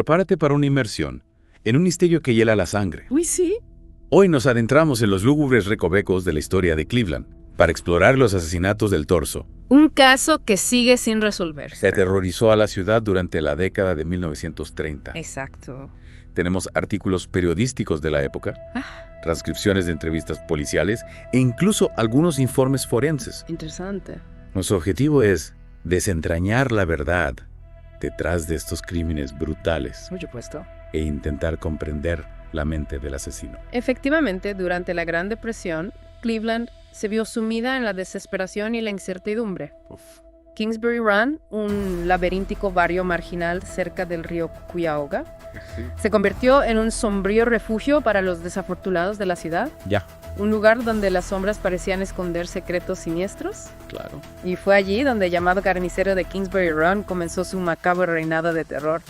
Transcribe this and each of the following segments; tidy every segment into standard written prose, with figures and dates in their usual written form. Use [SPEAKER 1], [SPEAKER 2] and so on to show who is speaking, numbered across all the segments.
[SPEAKER 1] Prepárate para una inmersión en un misterio que hiela la sangre.
[SPEAKER 2] Uy, sí.
[SPEAKER 1] Hoy nos adentramos en los lúgubres recovecos de la historia de Cleveland para explorar los asesinatos del torso.
[SPEAKER 2] Un caso que sigue sin resolverse.
[SPEAKER 1] Se aterrorizó a la ciudad durante la década de 1930.
[SPEAKER 2] Exacto.
[SPEAKER 1] Tenemos artículos periodísticos de la época, transcripciones de entrevistas policiales e incluso algunos informes forenses.
[SPEAKER 2] Interesante.
[SPEAKER 1] Nuestro objetivo es desentrañar la verdad detrás de estos crímenes brutales
[SPEAKER 2] Por supuesto.
[SPEAKER 1] e intentar comprender la mente del asesino.
[SPEAKER 2] Efectivamente, durante la Gran Depresión, Cleveland se vio sumida en la desesperación y la incertidumbre. Kingsbury Run, un laberíntico barrio marginal cerca del río Cuyahoga, se convirtió en un sombrío refugio para los desafortunados de la ciudad.
[SPEAKER 1] Ya,
[SPEAKER 2] Un lugar donde las sombras parecían esconder secretos siniestros.
[SPEAKER 1] claro.
[SPEAKER 2] Y fue allí donde el llamado carnicero de Kingsbury Run comenzó su macabro reinado de terror.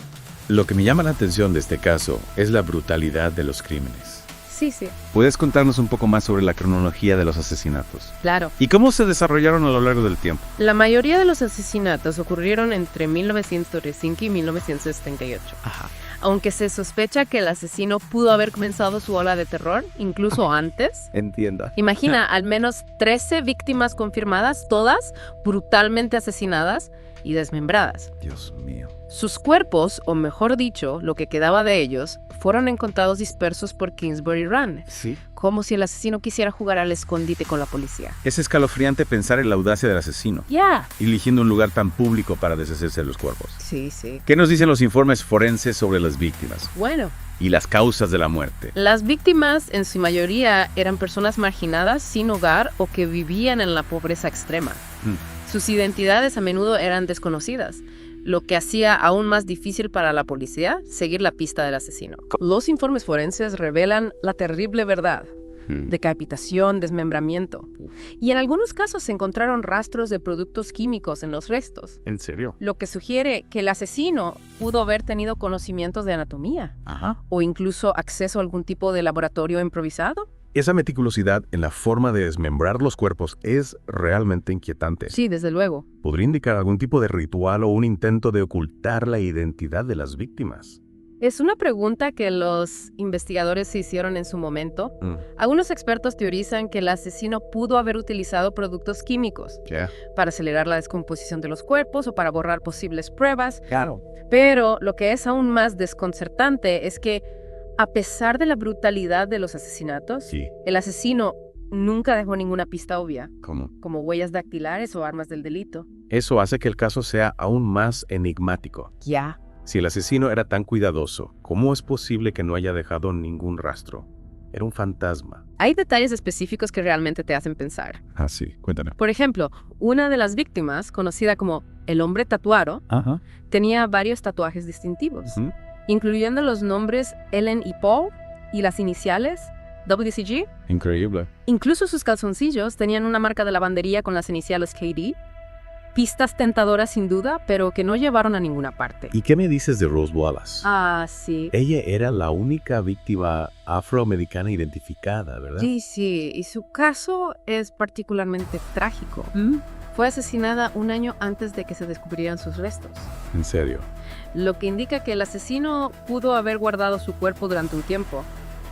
[SPEAKER 1] Lo que me llama la atención de este caso es la brutalidad de los crímenes.
[SPEAKER 2] Sí, sí,
[SPEAKER 3] ¿Puedes contarnos un poco más sobre la cronología de los asesinatos?
[SPEAKER 2] claro.
[SPEAKER 3] ¿Y cómo se desarrollaron a lo largo del tiempo?
[SPEAKER 2] La mayoría de los asesinatos ocurrieron entre 1905 y 1978.
[SPEAKER 3] Ajá.
[SPEAKER 2] Aunque se sospecha que el asesino pudo haber comenzado su ola de terror incluso antes.
[SPEAKER 3] Entiendo.
[SPEAKER 2] Imagina, al menos 13 víctimas confirmadas, todas brutalmente asesinadas y desmembradas.
[SPEAKER 3] Dios mío.
[SPEAKER 2] Sus cuerpos, o mejor dicho, lo que quedaba de ellos, fueron encontrados dispersos por Kingsbury Run,
[SPEAKER 3] Sí.
[SPEAKER 2] como si el asesino quisiera jugar al escondite con la policía.
[SPEAKER 3] Es escalofriante pensar en la audacia del asesino,
[SPEAKER 2] Ya.
[SPEAKER 3] eligiendo un lugar tan público para deshacerse de los cuerpos.
[SPEAKER 2] Sí, sí.
[SPEAKER 3] ¿Qué nos dicen los informes forenses sobre las víctimas
[SPEAKER 2] Bueno,
[SPEAKER 3] y las causas de la muerte?
[SPEAKER 2] las víctimas en su mayoría eran personas marginadas, sin hogar o que vivían en la pobreza extrema. Sus identidades a menudo eran desconocidas, lo que hacía aún más difícil para la policía seguir la pista del asesino. Los informes forenses revelan la terrible verdad: decapitación, desmembramiento. Y en algunos casos se encontraron rastros de productos químicos en los restos,
[SPEAKER 3] ¿En serio?
[SPEAKER 2] lo que sugiere que el asesino pudo haber tenido conocimientos de anatomía
[SPEAKER 3] Ajá.
[SPEAKER 2] o incluso acceso a algún tipo de laboratorio improvisado.
[SPEAKER 4] Esa meticulosidad en la forma de desmembrar los cuerpos es realmente inquietante.
[SPEAKER 2] Sí, desde luego.
[SPEAKER 4] Podría indicar algún tipo de ritual o un intento de ocultar la identidad de las víctimas.
[SPEAKER 2] Es una pregunta que los investigadores se hicieron en su momento. Algunos expertos teorizan que el asesino pudo haber utilizado productos químicos
[SPEAKER 4] ¿Qué?
[SPEAKER 2] para acelerar la descomposición de los cuerpos o para borrar posibles pruebas.
[SPEAKER 4] Claro.
[SPEAKER 2] Pero lo que es aún más desconcertante es que, a pesar de la brutalidad de los asesinatos,
[SPEAKER 4] Sí.
[SPEAKER 2] el asesino nunca dejó ninguna pista obvia,
[SPEAKER 4] ¿Cómo?
[SPEAKER 2] como huellas dactilares o armas del delito.
[SPEAKER 4] Eso hace que el caso sea aún más enigmático.
[SPEAKER 2] Ya.
[SPEAKER 4] Si el asesino era tan cuidadoso, ¿cómo es posible que no haya dejado ningún rastro? Era un fantasma.
[SPEAKER 2] Hay detalles específicos que realmente te hacen pensar.
[SPEAKER 4] Ah, sí. Cuéntame.
[SPEAKER 2] Por ejemplo, una de las víctimas, conocida como el hombre tatuado,
[SPEAKER 3] Ajá.
[SPEAKER 2] tenía varios tatuajes distintivos,
[SPEAKER 4] Ujú.
[SPEAKER 2] incluyendo los nombres Ellen y Paul y las iniciales WCG.
[SPEAKER 4] Increíble.
[SPEAKER 2] Incluso sus calzoncillos tenían una marca de lavandería con las iniciales KD. Pistas tentadoras sin duda, pero que no llevaron a ninguna parte.
[SPEAKER 4] ¿Y qué me dices de Rose Wallace?
[SPEAKER 2] Ah, sí.
[SPEAKER 4] Ella era la única víctima afroamericana identificada, ¿verdad?
[SPEAKER 2] Sí, sí, y su caso es particularmente trágico. Fue asesinada un año antes de que se descubrieran sus restos,
[SPEAKER 4] En serio.
[SPEAKER 2] lo que indica que el asesino pudo haber guardado su cuerpo durante un tiempo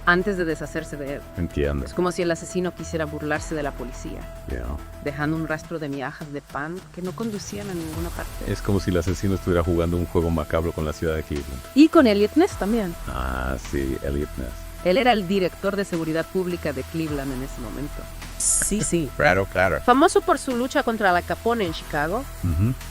[SPEAKER 2] antes de deshacerse de él.
[SPEAKER 4] Entiendo.
[SPEAKER 2] Es como si el asesino quisiera burlarse de la policía,
[SPEAKER 4] Ya.
[SPEAKER 2] dejando un rastro de migajas de pan que no conducían a ninguna parte.
[SPEAKER 4] Es como si el asesino estuviera jugando un juego macabro con la ciudad de Cleveland.
[SPEAKER 2] Y con Elliot Ness también.
[SPEAKER 4] Ah, sí, Elliot Ness.
[SPEAKER 2] Él era el director de seguridad pública de Cleveland en ese momento. Sí, sí.
[SPEAKER 4] Claro, claro.
[SPEAKER 2] Famoso por su lucha contra la Capone en Chicago,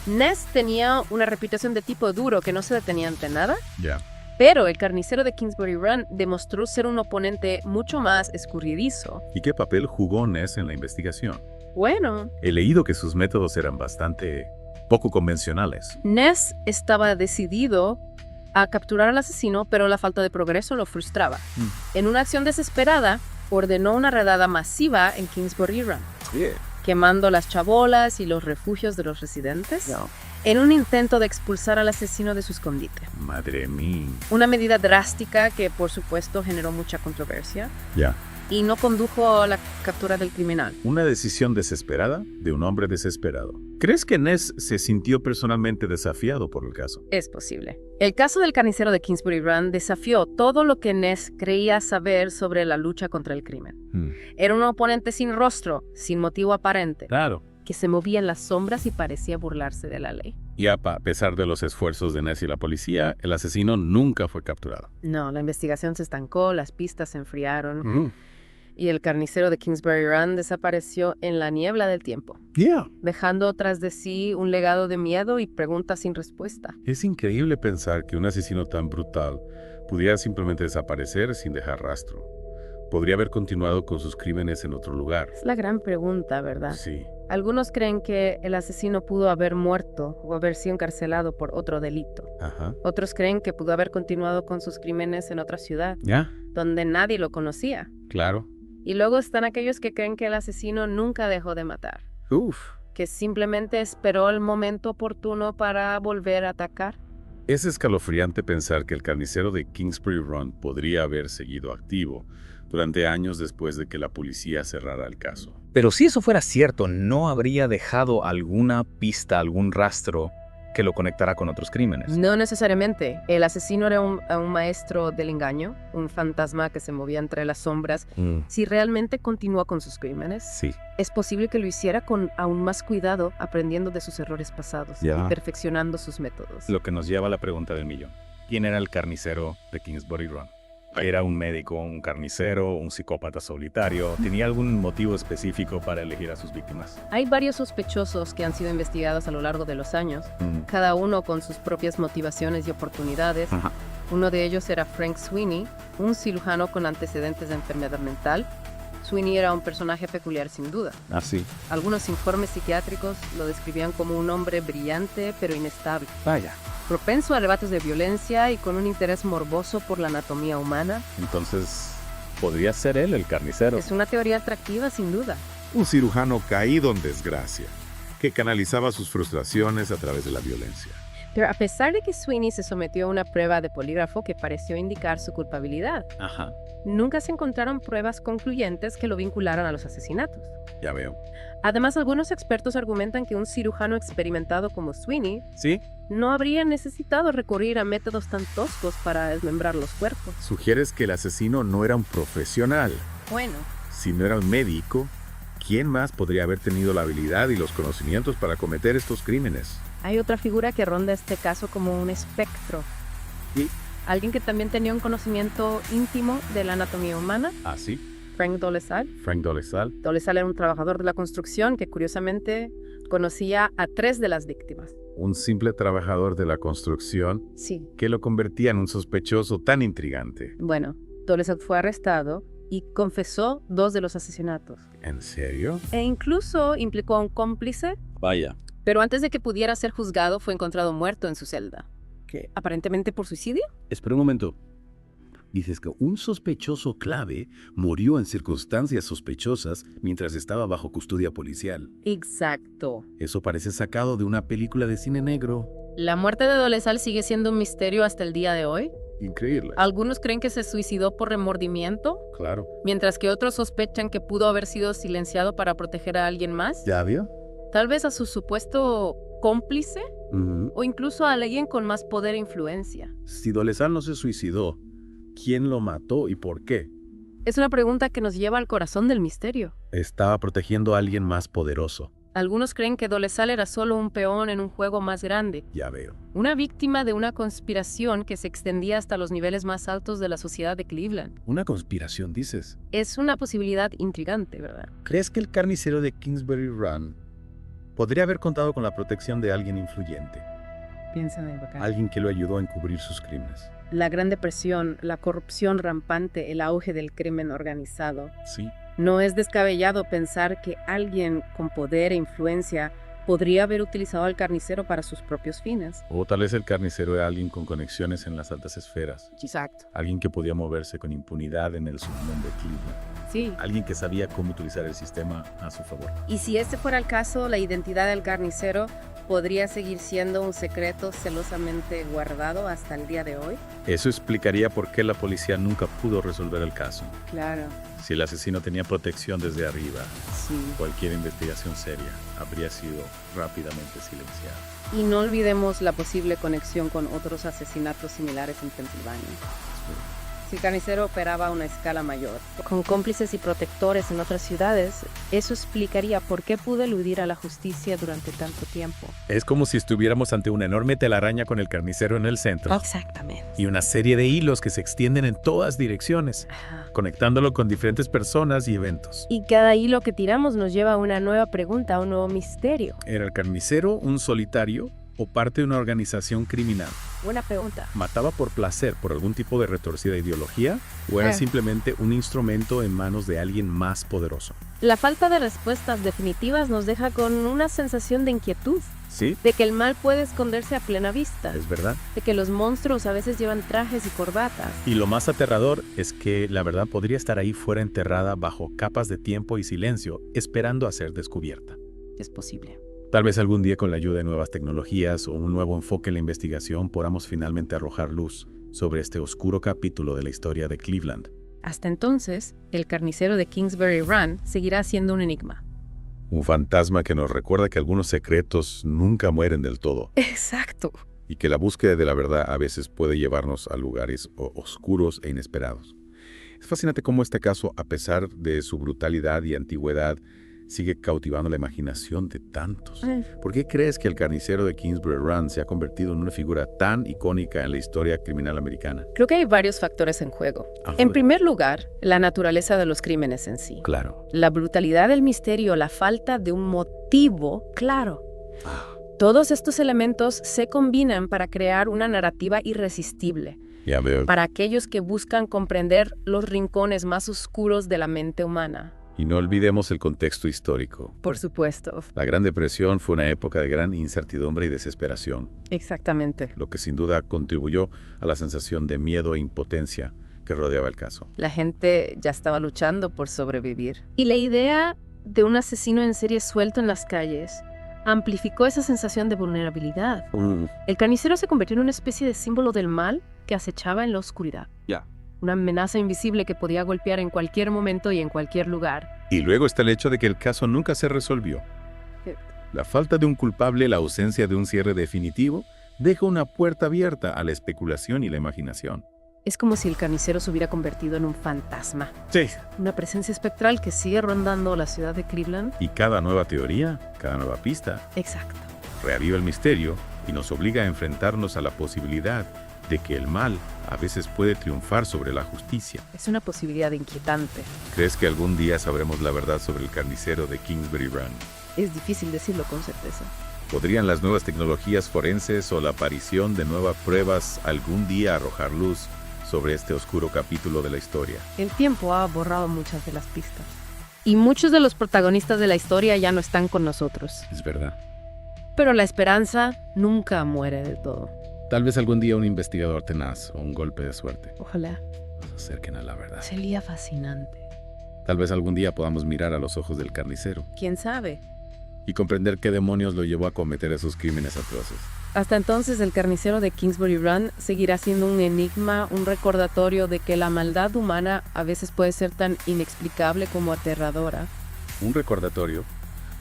[SPEAKER 2] Ness tenía una reputación de tipo duro que no se detenía ante nada,
[SPEAKER 4] Ya.
[SPEAKER 2] pero el carnicero de Kingsbury Run demostró ser un oponente mucho más escurridizo.
[SPEAKER 4] ¿Y qué papel jugó Ness en la investigación?
[SPEAKER 2] Bueno,
[SPEAKER 4] He leído que sus métodos eran bastante poco convencionales.
[SPEAKER 2] Ness estaba decidido a capturar al asesino, pero la falta de progreso lo frustraba. En una acción desesperada, ordenó una redada masiva en Kingsbury Run, quemando las chabolas y los refugios de los residentes, en un intento de expulsar al asesino de su escondite.
[SPEAKER 4] Madre mía.
[SPEAKER 2] Una medida drástica que, por supuesto, generó mucha controversia
[SPEAKER 4] Ya.
[SPEAKER 2] y no condujo a la captura del criminal.
[SPEAKER 4] Una decisión desesperada de un hombre desesperado. ¿Crees que Ness se sintió personalmente desafiado por el caso?
[SPEAKER 2] Es posible. El caso del carnicero de Kingsbury Run desafió todo lo que Ness creía saber sobre la lucha contra el crimen. Era un oponente sin rostro, sin motivo aparente,
[SPEAKER 4] Claro.
[SPEAKER 2] que se movía en las sombras y parecía burlarse de la ley.
[SPEAKER 1] Y a pesar de los esfuerzos de Ness y la policía, el asesino nunca fue capturado.
[SPEAKER 2] No, la investigación se estancó, las pistas se enfriaron y el carnicero de Kingsbury Run desapareció en la niebla del tiempo, dejando tras de sí un legado de miedo y preguntas sin respuesta.
[SPEAKER 1] Es increíble pensar que un asesino tan brutal pudiera simplemente desaparecer sin dejar rastro. Podría haber continuado con sus crímenes en otro lugar.
[SPEAKER 2] Es la gran pregunta, ¿verdad?
[SPEAKER 1] Sí.
[SPEAKER 2] Algunos creen que el asesino pudo haber muerto o haber sido encarcelado por otro delito.
[SPEAKER 1] Ajá.
[SPEAKER 2] Otros creen que pudo haber continuado con sus crímenes en otra ciudad,
[SPEAKER 1] ¿Ya?
[SPEAKER 2] donde nadie lo conocía.
[SPEAKER 1] Claro.
[SPEAKER 2] Y luego están aquellos que creen que el asesino nunca dejó de matar, que simplemente esperó el momento oportuno para volver a atacar.
[SPEAKER 1] Es escalofriante pensar que el carnicero de Kingsbury Run podría haber seguido activo durante años después de que la policía cerrara el caso.
[SPEAKER 5] Pero si eso fuera cierto, ¿no habría dejado alguna pista, algún rastro que lo conectara con otros crímenes?
[SPEAKER 2] No necesariamente. El asesino era un maestro del engaño, un fantasma que se movía entre las sombras. Si realmente continuó con sus crímenes,
[SPEAKER 1] Sí.
[SPEAKER 2] es posible que lo hiciera con aún más cuidado, aprendiendo de sus errores pasados y perfeccionando sus métodos.
[SPEAKER 3] Lo que nos lleva a la pregunta del millón. ¿Quién era el carnicero de Kingsbury Run? ¿Era un médico, un carnicero, un psicópata solitario? ¿Tenía algún motivo específico para elegir a sus víctimas?
[SPEAKER 2] Hay varios sospechosos que han sido investigados a lo largo de los años, cada uno con sus propias motivaciones y oportunidades.
[SPEAKER 3] Ajá.
[SPEAKER 2] Uno de ellos era Frank Sweeney, un cirujano con antecedentes de enfermedad mental. Sweeney era un personaje peculiar sin duda.
[SPEAKER 3] Ah, sí.
[SPEAKER 2] Algunos informes psiquiátricos lo describían como un hombre brillante pero inestable,
[SPEAKER 3] Vaya.
[SPEAKER 2] propenso a debates de violencia y con un interés morboso por la anatomía humana.
[SPEAKER 3] Entonces, ¿podría ser él el carnicero?
[SPEAKER 2] Es una teoría atractiva sin duda.
[SPEAKER 6] Un cirujano caído en desgracia, que canalizaba sus frustraciones a través de la violencia.
[SPEAKER 2] Pero a pesar de que Sweeney se sometió a una prueba de polígrafo que pareció indicar su culpabilidad,
[SPEAKER 3] Ajá.
[SPEAKER 2] nunca se encontraron pruebas concluyentes que lo vincularan a los asesinatos.
[SPEAKER 1] Ya veo.
[SPEAKER 2] Además, algunos expertos argumentan que un cirujano experimentado como Sweeney
[SPEAKER 3] ¿Sí?
[SPEAKER 2] no habría necesitado recurrir a métodos tan toscos para desmembrar los cuerpos.
[SPEAKER 6] Sugieres que el asesino no era un profesional.
[SPEAKER 2] Bueno,
[SPEAKER 6] Si no era un médico, ¿quién más podría haber tenido la habilidad y los conocimientos para cometer estos crímenes?
[SPEAKER 2] hay otra figura que ronda este caso como un espectro.
[SPEAKER 6] ¿Y?
[SPEAKER 2] Alguien que también tenía un conocimiento íntimo de la anatomía humana,
[SPEAKER 1] ¿Ah, sí?
[SPEAKER 2] Frank Dolezal.
[SPEAKER 1] Frank Dolezal.
[SPEAKER 2] Dolezal era un trabajador de la construcción que curiosamente conocía a 3 de las víctimas.
[SPEAKER 1] Un simple trabajador de la construcción
[SPEAKER 2] Sí.
[SPEAKER 1] que lo convertía en un sospechoso tan intrigante.
[SPEAKER 2] Bueno, Dolezal fue arrestado y confesó 2 de los asesinatos.
[SPEAKER 1] ¿En serio?
[SPEAKER 2] E incluso implicó a un cómplice,
[SPEAKER 3] Vaya.
[SPEAKER 2] pero antes de que pudiera ser juzgado fue encontrado muerto en su celda. ¿Qué? ¿Aparentemente por suicidio?
[SPEAKER 7] Espera un momento. Dices que un sospechoso clave murió en circunstancias sospechosas mientras estaba bajo custodia policial.
[SPEAKER 2] Exacto.
[SPEAKER 7] Eso parece sacado de una película de cine negro.
[SPEAKER 2] La muerte de Dolezal sigue siendo un misterio hasta el día de hoy.
[SPEAKER 1] Increíble.
[SPEAKER 2] Algunos creen que se suicidó por remordimiento,
[SPEAKER 1] Claro.
[SPEAKER 2] mientras que otros sospechan que pudo haber sido silenciado para proteger a alguien más.
[SPEAKER 1] ¿Ya vio?
[SPEAKER 2] Tal vez a su supuesto cómplice o incluso a alguien con más poder e influencia.
[SPEAKER 1] Si Dolezal no se suicidó, ¿quién lo mató y por qué?
[SPEAKER 2] Es una pregunta que nos lleva al corazón del misterio.
[SPEAKER 1] Estaba protegiendo a alguien más poderoso.
[SPEAKER 2] Algunos creen que Dolezal era solo un peón en un juego más grande,
[SPEAKER 1] Ya veo.
[SPEAKER 2] una víctima de una conspiración que se extendía hasta los niveles más altos de la sociedad de Cleveland.
[SPEAKER 1] Una conspiración, dices.
[SPEAKER 2] Es una posibilidad intrigante, ¿verdad?
[SPEAKER 1] ¿Crees que el carnicero de Kingsbury Run podría haber contado con la protección de alguien influyente?
[SPEAKER 2] Piensa en el
[SPEAKER 1] Alguien que lo ayudó a encubrir sus crímenes.
[SPEAKER 2] La Gran Depresión, la corrupción rampante, el auge del crimen organizado.
[SPEAKER 1] Sí.
[SPEAKER 2] No es descabellado pensar que alguien con poder e influencia podría haber utilizado al carnicero para sus propios fines.
[SPEAKER 1] O tal vez el carnicero era alguien con conexiones en las altas esferas.
[SPEAKER 2] Exacto.
[SPEAKER 1] Alguien que podía moverse con impunidad en el submundo de Cleveland.
[SPEAKER 2] Sí.
[SPEAKER 1] Alguien que sabía cómo utilizar el sistema a su favor.
[SPEAKER 2] Y si este fuera el caso, la identidad del carnicero podría seguir siendo un secreto celosamente guardado hasta el día de hoy.
[SPEAKER 1] Eso explicaría por qué la policía nunca pudo resolver el caso.
[SPEAKER 2] Claro.
[SPEAKER 3] Si el asesino tenía protección desde arriba,
[SPEAKER 2] Sí.
[SPEAKER 3] cualquier investigación seria habría sido rápidamente silenciada.
[SPEAKER 2] Y no olvidemos la posible conexión con otros asesinatos similares en Pensilvania. Si el carnicero operaba a una escala mayor, con cómplices y protectores en otras ciudades, eso explicaría por qué pudo eludir a la justicia durante tanto tiempo.
[SPEAKER 3] Es como si estuviéramos ante una enorme telaraña con el carnicero en el centro
[SPEAKER 2] Exactamente.
[SPEAKER 3] y una serie de hilos que se extienden en todas direcciones,
[SPEAKER 2] Ajá.
[SPEAKER 3] conectándolo con diferentes personas y eventos.
[SPEAKER 2] Y cada hilo que tiramos nos lleva a una nueva pregunta, a un nuevo misterio.
[SPEAKER 3] ¿Era el carnicero un solitario o parte de una organización criminal?
[SPEAKER 2] Buena pregunta.
[SPEAKER 3] ¿Mataba por placer, por algún tipo de retorcida ideología? ¿O era simplemente un instrumento en manos de alguien más poderoso?
[SPEAKER 2] La falta de respuestas definitivas nos deja con una sensación de inquietud,
[SPEAKER 3] ¿Sí?
[SPEAKER 2] de que el mal puede esconderse a plena vista,
[SPEAKER 3] Es verdad.
[SPEAKER 2] de que los monstruos a veces llevan trajes y corbatas.
[SPEAKER 3] Y lo más aterrador es que la verdad podría estar ahí fuera enterrada bajo capas de tiempo y silencio, esperando a ser descubierta.
[SPEAKER 2] Es posible.
[SPEAKER 3] Tal vez algún día con la ayuda de nuevas tecnologías o un nuevo enfoque en la investigación podamos finalmente arrojar luz sobre este oscuro capítulo de la historia de Cleveland.
[SPEAKER 2] Hasta entonces, el carnicero de Kingsbury Run seguirá siendo un enigma.
[SPEAKER 6] Un fantasma que nos recuerda que algunos secretos nunca mueren del todo
[SPEAKER 2] Exacto.
[SPEAKER 6] y que la búsqueda de la verdad a veces puede llevarnos a lugares oscuros e inesperados. Es fascinante cómo este caso, a pesar de su brutalidad y antigüedad, sigue cautivando la imaginación de tantos. ¿Por qué crees que el carnicero de Kingsbury Run se ha convertido en una figura tan icónica en la historia criminal americana?
[SPEAKER 2] Creo que hay varios factores en juego.
[SPEAKER 6] Ajá.
[SPEAKER 2] En primer lugar, la naturaleza de los crímenes en sí.
[SPEAKER 6] Claro.
[SPEAKER 2] La brutalidad del misterio, la falta de un motivo claro. Todos estos elementos se combinan para crear una narrativa irresistible,
[SPEAKER 6] Ya veo.
[SPEAKER 2] para aquellos que buscan comprender los rincones más oscuros de la mente humana.
[SPEAKER 6] Y no olvidemos el contexto histórico.
[SPEAKER 2] Por supuesto.
[SPEAKER 6] La Gran Depresión fue una época de gran incertidumbre y desesperación,
[SPEAKER 2] Exactamente.
[SPEAKER 6] lo que sin duda contribuyó a la sensación de miedo e impotencia que rodeaba el caso.
[SPEAKER 2] La gente ya estaba luchando por sobrevivir. Y la idea de un asesino en serie suelto en las calles amplificó esa sensación de vulnerabilidad. El carnicero se convirtió en una especie de símbolo del mal que acechaba en la oscuridad.
[SPEAKER 6] Ya.
[SPEAKER 2] Una amenaza invisible que podía golpear en cualquier momento y en cualquier lugar.
[SPEAKER 6] Y luego está el hecho de que el caso nunca se resolvió. La falta de un culpable, la ausencia de un cierre definitivo, deja una puerta abierta a la especulación y la imaginación.
[SPEAKER 2] Es como si el carnicero se hubiera convertido en un fantasma.
[SPEAKER 3] Sí.
[SPEAKER 2] Una presencia espectral que sigue rondando la ciudad de Cleveland.
[SPEAKER 6] Y cada nueva teoría, cada nueva pista,
[SPEAKER 2] Exacto.
[SPEAKER 6] reaviva el misterio y nos obliga a enfrentarnos a la posibilidad de que el mal a veces puede triunfar sobre la justicia.
[SPEAKER 2] Es una posibilidad inquietante.
[SPEAKER 6] ¿Crees que algún día sabremos la verdad sobre el carnicero de Kingsbury Run?
[SPEAKER 2] Es difícil decirlo con certeza.
[SPEAKER 6] ¿Podrían las nuevas tecnologías forenses o la aparición de nuevas pruebas algún día arrojar luz sobre este oscuro capítulo de la historia?
[SPEAKER 2] El tiempo ha borrado muchas de las pistas. Y muchos de los protagonistas de la historia ya no están con nosotros.
[SPEAKER 7] Es verdad.
[SPEAKER 2] Pero la esperanza nunca muere del todo.
[SPEAKER 7] Tal vez algún día un investigador tenaz o un golpe de suerte
[SPEAKER 2] Ojalá.
[SPEAKER 7] nos acerquen a la verdad.
[SPEAKER 2] Sería fascinante.
[SPEAKER 7] Tal vez algún día podamos mirar a los ojos del carnicero
[SPEAKER 2] ¿Quién sabe?
[SPEAKER 7] y comprender qué demonios lo llevó a cometer esos crímenes atroces.
[SPEAKER 2] Hasta entonces, el carnicero de Kingsbury Run seguirá siendo un enigma, un recordatorio de que la maldad humana a veces puede ser tan inexplicable como aterradora.
[SPEAKER 7] Un recordatorio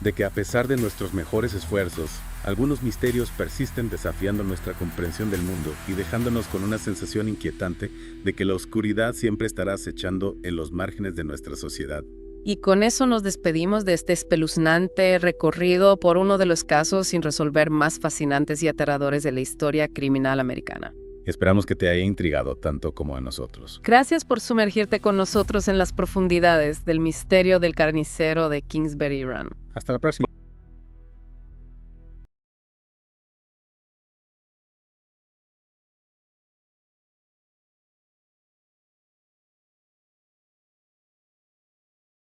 [SPEAKER 7] de que a pesar de nuestros mejores esfuerzos, algunos misterios persisten desafiando nuestra comprensión del mundo y dejándonos con una sensación inquietante de que la oscuridad siempre estará acechando en los márgenes de nuestra sociedad.
[SPEAKER 2] Y con eso nos despedimos de este espeluznante recorrido por uno de los casos sin resolver más fascinantes y aterradores de la historia criminal americana.
[SPEAKER 7] Esperamos que te haya intrigado tanto como a nosotros.
[SPEAKER 2] Gracias por sumergirte con nosotros en las profundidades del misterio del carnicero de Kingsbury Run.
[SPEAKER 7] Hasta la próxima.